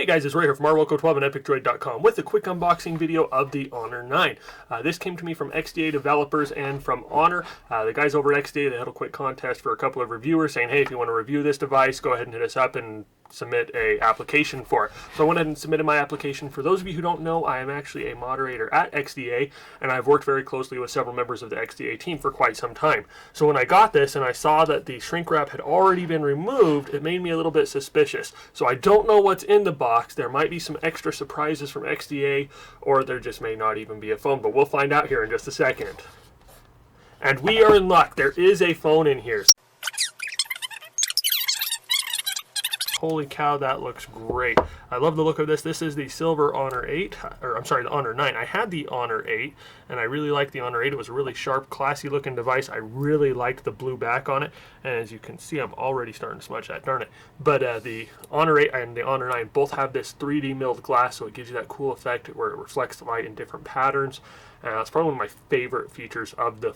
guys, it's Ray here from rwelco12 and epicdroid.com with a quick unboxing video of the Honor 9. This came to me from XDA developers and from Honor. The guys over at XDA, they had a quick contest for a couple of reviewers saying, hey, if you want to review this device, go ahead and hit us up and submit a application for it. So I went ahead and submitted my application. For those of you who don't know, I am actually a moderator at XDA, and I've worked very closely with several members of the XDA team for quite some time. So when I got this and I saw that the shrink wrap had already been removed, it made me a little bit suspicious. So I don't know what's in the box. There might be some extra surprises from XDA, or there just may not even be a phone, but we'll find out here in just a second. And we are in luck. There is a phone in here. Holy cow, that looks great. I love the look of this. This is the silver Honor 8, or I'm sorry, the Honor 9. I had the Honor 8, and I really liked the Honor 8. It was a really sharp, classy looking device. I really liked the blue back on it, and as you can see, I'm already starting to smudge that, darn it. But the Honor 8 and the Honor 9 both have this 3D milled glass, so it gives you that cool effect where it reflects the light in different patterns. It's probably one of my favorite features of the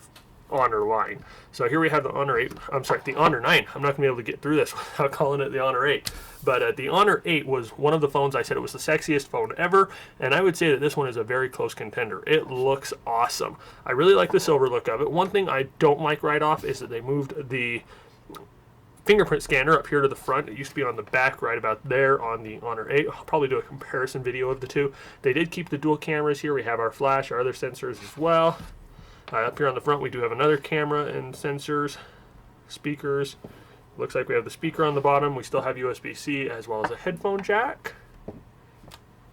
Honor line. So here we have the Honor 8, I'm sorry, the Honor 9. I'm not going to be able to get through this without calling it the Honor 8. But the Honor 8 was one of the phones I said it was the sexiest phone ever, and I would say that this one is a very close contender. It looks awesome. I really like the silver look of it. One thing I don't like right off is that they moved the fingerprint scanner up here to the front. It used to be on the back right about there on the Honor 8. I'll probably do a comparison video of the two. They did keep the dual cameras here. We have our flash, our other sensors as well. Up here on the front we do have another camera and sensors, speakers. Looks like we have the speaker on the bottom. We still have USB-C as well as a headphone jack.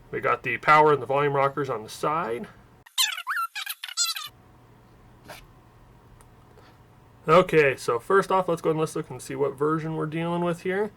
We got the power and the volume rockers on the side. Okay, so first off, let's go and let's look and see what version we're dealing with here.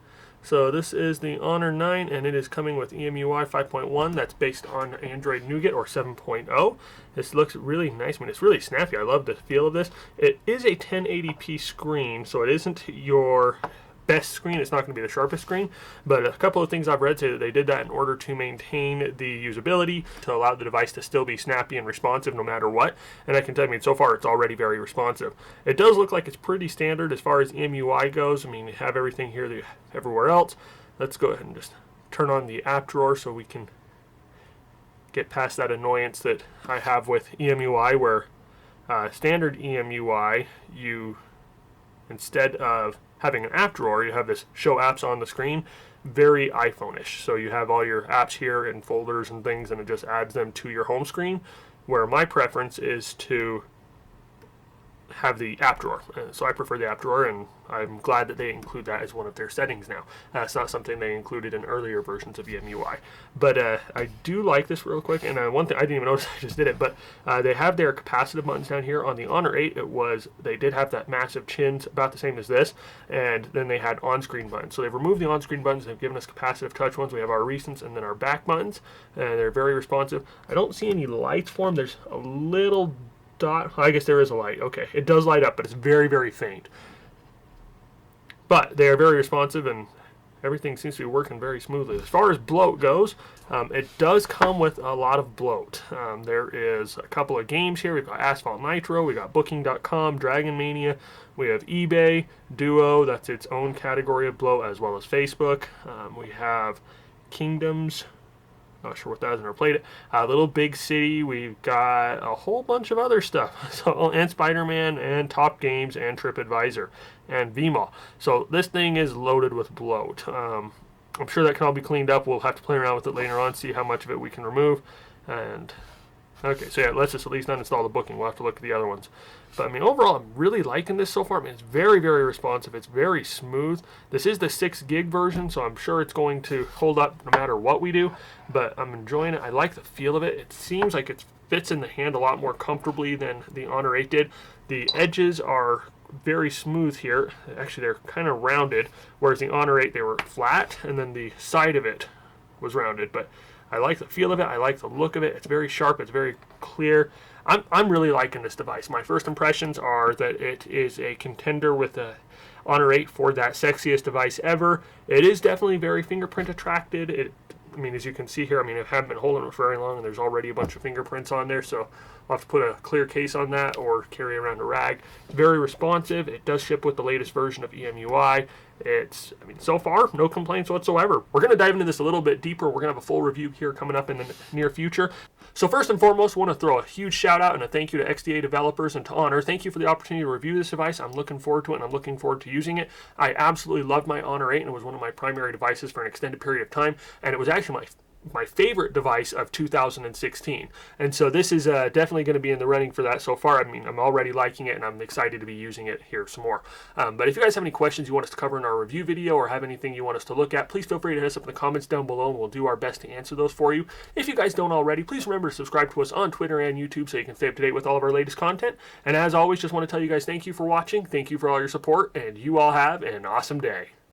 So this is the Honor 9, and it is coming with EMUI 5.1. That's based on Android Nougat or 7.0. This looks really nice. I mean, it's really snappy. I love the feel of this. It is a 1080p screen, so it isn't your best screen. It's not going to be the sharpest screen, but a couple of things I've read say that they did that in order to maintain the usability, to allow the device to still be snappy and responsive no matter what. And I can tell you, so far it's already very responsive. It does look like it's pretty standard as far as EMUI goes. I mean, you have everything here that you have everywhere else. Let's go ahead and just turn on the app drawer so we can get past that annoyance that I have with EMUI, where standard EMUI, you, instead of having an app drawer, you have this show apps on the screen, very iPhone-ish. So you have all your apps here in folders and things, and it just adds them to your home screen, where my preference is to have the app drawer. So I prefer the app drawer, and I'm glad that they include that as one of their settings now. It's not something they included in earlier versions of EMUI. But I do like this real quick, and one thing I didn't even notice, I just did it, but they have their capacitive buttons down here. On the Honor 8, they did have that massive chins, about the same as this, and then they had on-screen buttons. So they've removed the on-screen buttons, they've given us capacitive touch ones. We have our recents and then our back buttons, and they're very responsive. I don't see any lights for them. There's a little dot. I guess there is a light. Okay, it does light up, but it's very, very faint. But they are very responsive, and everything seems to be working very smoothly. As far as bloat goes, it does come with a lot of bloat. There is a couple of games here. We've got Asphalt Nitro, we got Booking.com, Dragon Mania, we have eBay, Duo, that's its own category of bloat, as well as Facebook. We have Kingdoms. Not sure what that is, I've never played it. Little Big City, we've got a whole bunch of other stuff. So, and Spider-Man, and Top Games, and TripAdvisor, and VMall. So this thing is loaded with bloat. I'm sure that can all be cleaned up. We'll have to play around with it later on, see how much of it we can remove. And okay, so yeah, let's just at least uninstall the Booking. We'll have to look at the other ones. But I mean, overall, I'm really liking this so far. I mean, it's very, very responsive. It's very smooth. This is the 6 gig version, so I'm sure it's going to hold up no matter what we do. But I'm enjoying it. I like the feel of it. It seems like it fits in the hand a lot more comfortably than the Honor 8 did. The edges are very smooth here. Actually, they're kind of rounded, whereas the Honor 8, they were flat, and then the side of it was rounded. But I like the feel of it. I like the look of it. It's very sharp. It's very clear. I'm really liking this device. My first impressions are that it is a contender with the Honor 8 for that sexiest device ever. It is definitely very fingerprint attracted. I mean, as you can see here, I mean, I haven't been holding it for very long, and there's already a bunch of fingerprints on there, so I'll have to put a clear case on that or carry around a rag. It's very responsive. It does ship with the latest version of EMUI. I mean, so far, no complaints whatsoever. We're going to dive into this a little bit deeper. We're going to have a full review here coming up in the near future. So first and foremost, I want to throw a huge shout out and a thank you to XDA developers and to Honor. Thank you for the opportunity to review this device. I'm looking forward to it, and I'm looking forward to using it. I absolutely loved my Honor 8, and it was one of my primary devices for an extended period of time, and it was actually my favorite device of 2016. And so this is definitely going to be in the running for that so far. I mean, I'm already liking it, and I'm excited to be using it here some more. But if you guys have any questions you want us to cover in our review video, or have anything you want us to look at, please feel free to hit us up in the comments down below, and we'll do our best to answer those for you. If you guys don't already, please remember to subscribe to us on Twitter and YouTube so you can stay up to date with all of our latest content. And as always, just want to tell you guys thank you for watching, thank you for all your support, and you all have an awesome day.